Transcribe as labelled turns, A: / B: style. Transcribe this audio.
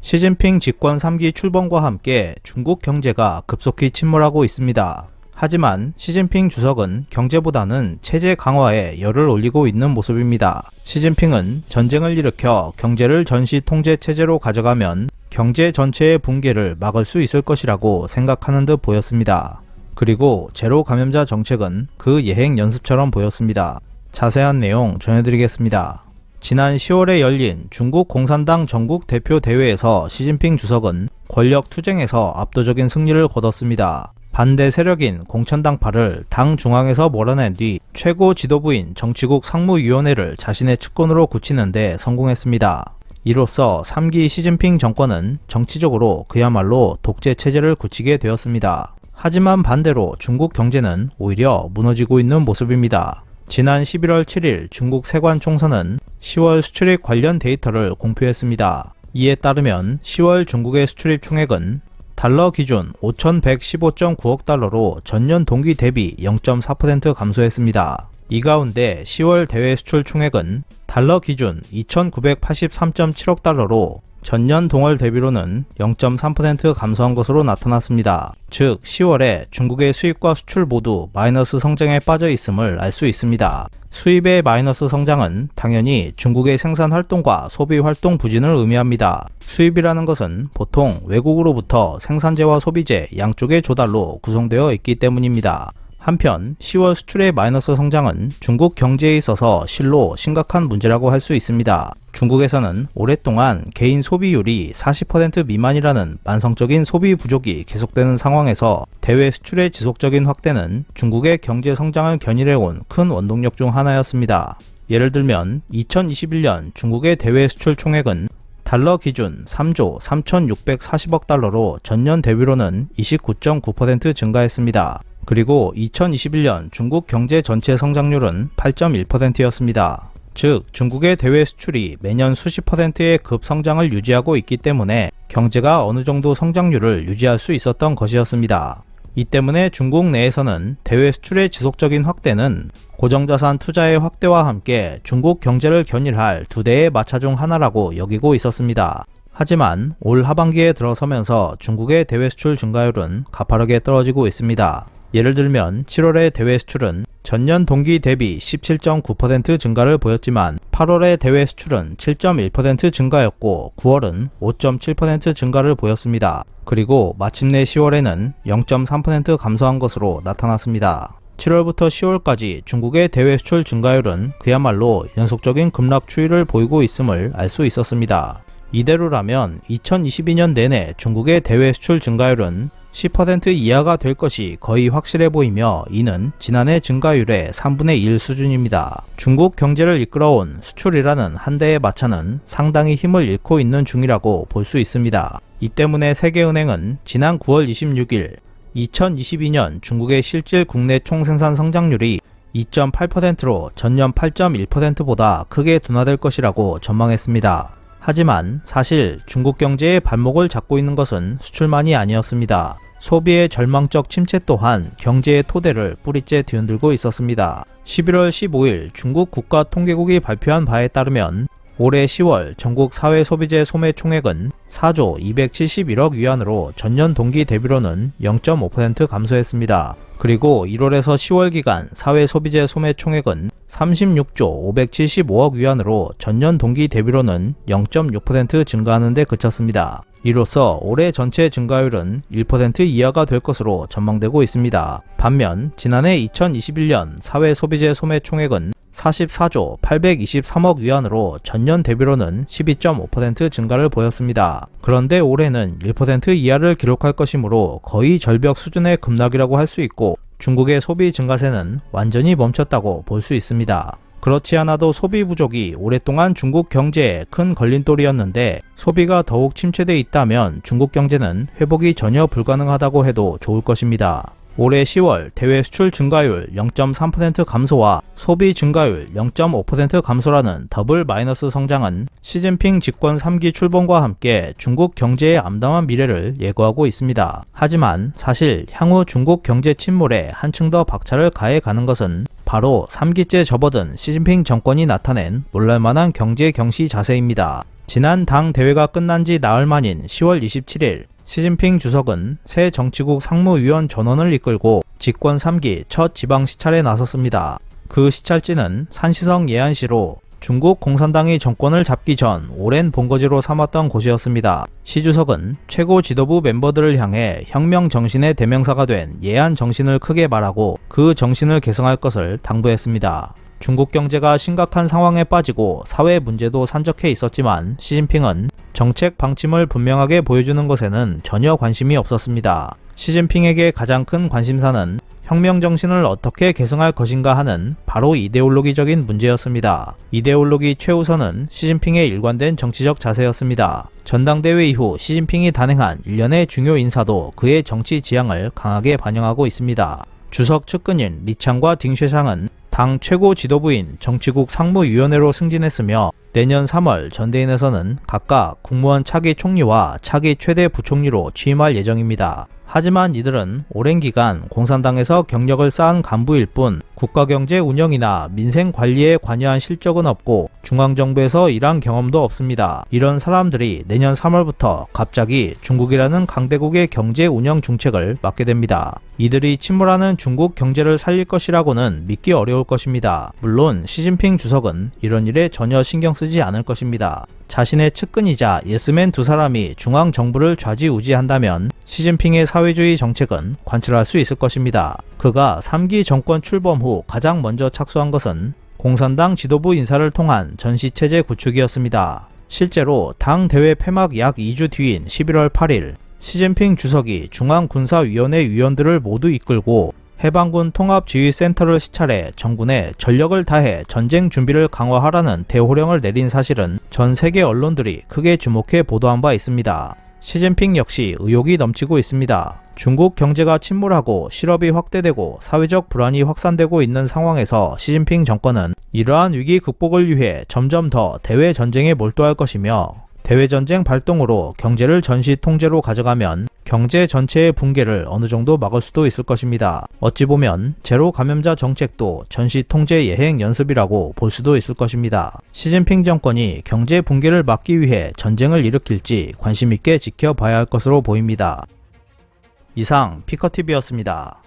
A: 시진핑 집권 3기 출범과 함께 중국 경제가 급속히 침몰하고 있습니다. 하지만 시진핑 주석은 경제보다는 체제 강화에 열을 올리고 있는 모습입니다. 시진핑은 전쟁을 일으켜 경제를 전시 통제 체제로 가져가면 경제 전체의 붕괴를 막을 수 있을 것이라고 생각하는 듯 보였습니다. 그리고 제로 감염자 정책은 그 예행 연습처럼 보였습니다. 자세한 내용 전해드리겠습니다. 지난 10월에 열린 중국 공산당 전국 대표 대회에서 시진핑 주석은 권력 투쟁에서 압도적인 승리를 거뒀습니다. 반대 세력인 공천당파를 당 중앙에서 몰아낸 뒤 최고 지도부인 정치국 상무위원회를 자신의 측근으로 굳히는 데 성공했습니다. 이로써 3기 시진핑 정권은 정치적으로 그야말로 독재 체제를 굳히게 되었습니다. 하지만 반대로 중국 경제는 오히려 무너지고 있는 모습입니다. 지난 11월 7일 중국 세관 총선은 10월 수출입 관련 데이터를 공표했습니다. 이에 따르면 10월 중국의 수출입 총액은 달러 기준 5,115.9억 달러로 전년 동기 대비 0.4% 감소했습니다. 이 가운데 10월 대외 수출 총액은 달러 기준 2,983.7억 달러로 전년 동월 대비로는 0.3% 감소한 것으로 나타났습니다. 즉 10월에 중국의 수입과 수출 모두 마이너스 성장에 빠져 있음을 알 수 있습니다. 수입의 마이너스 성장은 당연히 중국의 생산 활동과 소비 활동 부진을 의미합니다. 수입이라는 것은 보통 외국으로부터 생산재와 소비재 양쪽의 조달로 구성되어 있기 때문입니다. 한편 10월 수출의 마이너스 성장은 중국 경제에 있어서 실로 심각한 문제라고 할 수 있습니다. 중국에서는 오랫동안 개인 소비율이 40% 미만이라는 만성적인 소비 부족이 계속되는 상황에서 대외 수출의 지속적인 확대는 중국의 경제 성장을 견인해온 큰 원동력 중 하나였습니다. 예를 들면 2021년 중국의 대외 수출 총액은 달러 기준 3조 3,640억 달러로 전년 대비로는 29.9% 증가했습니다. 그리고 2021년 중국 경제 전체 성장률은 8.1%였습니다. 즉 중국의 대외 수출이 매년 수십 %의 급성장을 유지하고 있기 때문에 경제가 어느 정도 성장률을 유지할 수 있었던 것이었습니다. 이 때문에 중국 내에서는 대외 수출의 지속적인 확대는 고정자산 투자의 확대와 함께 중국 경제를 견인할 두 대의 마차 중 하나라고 여기고 있었습니다. 하지만 올 하반기에 들어서면서 중국의 대외 수출 증가율은 가파르게 떨어지고 있습니다. 예를 들면 7월의 대외 수출은 전년 동기 대비 17.9% 증가를 보였지만 8월의 대외 수출은 7.1% 증가였고 9월은 5.7% 증가를 보였습니다. 그리고 마침내 10월에는 0.3% 감소한 것으로 나타났습니다. 7월부터 10월까지 중국의 대외 수출 증가율은 그야말로 연속적인 급락 추이를 보이고 있음을 알 수 있었습니다. 이대로라면 2022년 내내 중국의 대외 수출 증가율은 10% 이하가 될 것이 거의 확실해 보이며 이는 지난해 증가율의 3분의 1 수준입니다. 중국 경제를 이끌어온 수출이라는 한 대의 마차는 상당히 힘을 잃고 있는 중이라고 볼 수 있습니다. 이 때문에 세계은행은 지난 9월 26일 2022년 중국의 실질 국내 총생산 성장률이 2.8%로 전년 8.1%보다 크게 둔화될 것이라고 전망했습니다. 하지만 사실 중국 경제의 발목을 잡고 있는 것은 수출만이 아니었습니다. 소비의 절망적 침체 또한 경제의 토대를 뿌리째 뒤흔들고 있었습니다. 11월 15일 중국 국가통계국이 발표한 바에 따르면 올해 10월 전국 사회소비재 소매 총액은 4조 271억 위안으로 전년 동기 대비로는 0.5% 감소했습니다. 그리고 1월에서 10월 기간 사회소비재 소매 총액은 36조 575억 위안으로 전년 동기 대비로는 0.6% 증가하는 데 그쳤습니다. 이로써 올해 전체 증가율은 1% 이하가 될 것으로 전망되고 있습니다. 반면 지난해 2021년 사회소비재 소매 총액은 44조 823억 위안으로 전년 대비로는 12.5% 증가를 보였습니다. 그런데 올해는 1% 이하를 기록할 것이므로 거의 절벽 수준의 급락이라고 할 수 있고 중국의 소비 증가세는 완전히 멈췄다고 볼 수 있습니다. 그렇지 않아도 소비 부족이 오랫동안 중국 경제에 큰 걸림돌이었는데 소비가 더욱 침체돼 있다면 중국 경제는 회복이 전혀 불가능하다고 해도 좋을 것입니다. 올해 10월 대외 수출 증가율 0.3% 감소와 소비 증가율 0.5% 감소라는 더블 마이너스 성장은 시진핑 집권 3기 출범과 함께 중국 경제의 암담한 미래를 예고하고 있습니다. 하지만 사실 향후 중국 경제 침몰에 한층 더 박차를 가해가는 것은 바로 3기째 접어든 시진핑 정권이 나타낸 놀랄만한 경제 경시 자세입니다. 지난 당 대회가 끝난 지 나흘 만인 10월 27일 시진핑 주석은 새 정치국 상무위원 전원을 이끌고 집권 3기 첫 지방 시찰에 나섰습니다. 그 시찰지는 산시성 예안시로 중국 공산당이 정권을 잡기 전 오랜 본거지로 삼았던 곳이었습니다. 시 주석은 최고 지도부 멤버들을 향해 혁명 정신의 대명사가 된 예안 정신을 크게 말하고 그 정신을 계승할 것을 당부했습니다. 중국 경제가 심각한 상황에 빠지고 사회 문제도 산적해 있었지만 시진핑은 정책 방침을 분명하게 보여주는 것에는 전혀 관심이 없었습니다. 시진핑에게 가장 큰 관심사는 혁명 정신을 어떻게 계승할 것인가 하는 바로 이데올로기적인 문제였습니다. 이데올로기 최우선은 시진핑의 일관된 정치적 자세였습니다. 전당대회 이후 시진핑이 단행한 일련의 중요 인사도 그의 정치 지향을 강하게 반영하고 있습니다. 주석 측근인 리창과 딩쉐샹은 당 최고 지도부인 정치국 상무위원회로 승진했으며 내년 3월 전대인에서는 각각 국무원 차기 총리와 차기 최대 부총리로 취임할 예정입니다. 하지만 이들은 오랜 기간 공산당에서 경력을 쌓은 간부일 뿐 국가경제 운영이나 민생 관리에 관여한 실적은 없고 중앙정부에서 일한 경험도 없습니다. 이런 사람들이 내년 3월부터 갑자기 중국이라는 강대국의 경제 운영 중책을 맡게 됩니다. 이들이 침몰하는 중국 경제를 살릴 것이라고는 믿기 어려울 것입니다. 물론 시진핑 주석은 이런 일에 전혀 신경 쓰지 않을 것입니다. 자신의 측근이자 예스맨 두 사람이 중앙정부를 좌지우지한다면 시진핑의 사회주의 정책은 관철할 수 있을 것입니다. 그가 3기 정권 출범 후 가장 먼저 착수한 것은 공산당 지도부 인사를 통한 전시체제 구축이었습니다. 실제로 당 대회 폐막 약 2주 뒤인 11월 8일 시진핑 주석이 중앙군사위원회 위원들을 모두 이끌고 해방군 통합지휘센터를 시찰해 정군에 전력을 다해 전쟁 준비를 강화하라는 대호령을 내린 사실은 전 세계 언론들이 크게 주목해 보도한 바 있습니다. 시진핑 역시 의욕이 넘치고 있습니다. 중국 경제가 침몰하고 실업이 확대되고 사회적 불안이 확산되고 있는 상황에서 시진핑 정권은 이러한 위기 극복을 위해 점점 더 대외 전쟁에 몰두할 것이며 대외전쟁 발동으로 경제를 전시 통제로 가져가면 경제 전체의 붕괴를 어느 정도 막을 수도 있을 것입니다. 어찌 보면 제로 감염자 정책도 전시 통제 예행 연습이라고 볼 수도 있을 것입니다. 시진핑 정권이 경제 붕괴를 막기 위해 전쟁을 일으킬지 관심 있게 지켜봐야 할 것으로 보입니다. 이상 피커TV였습니다.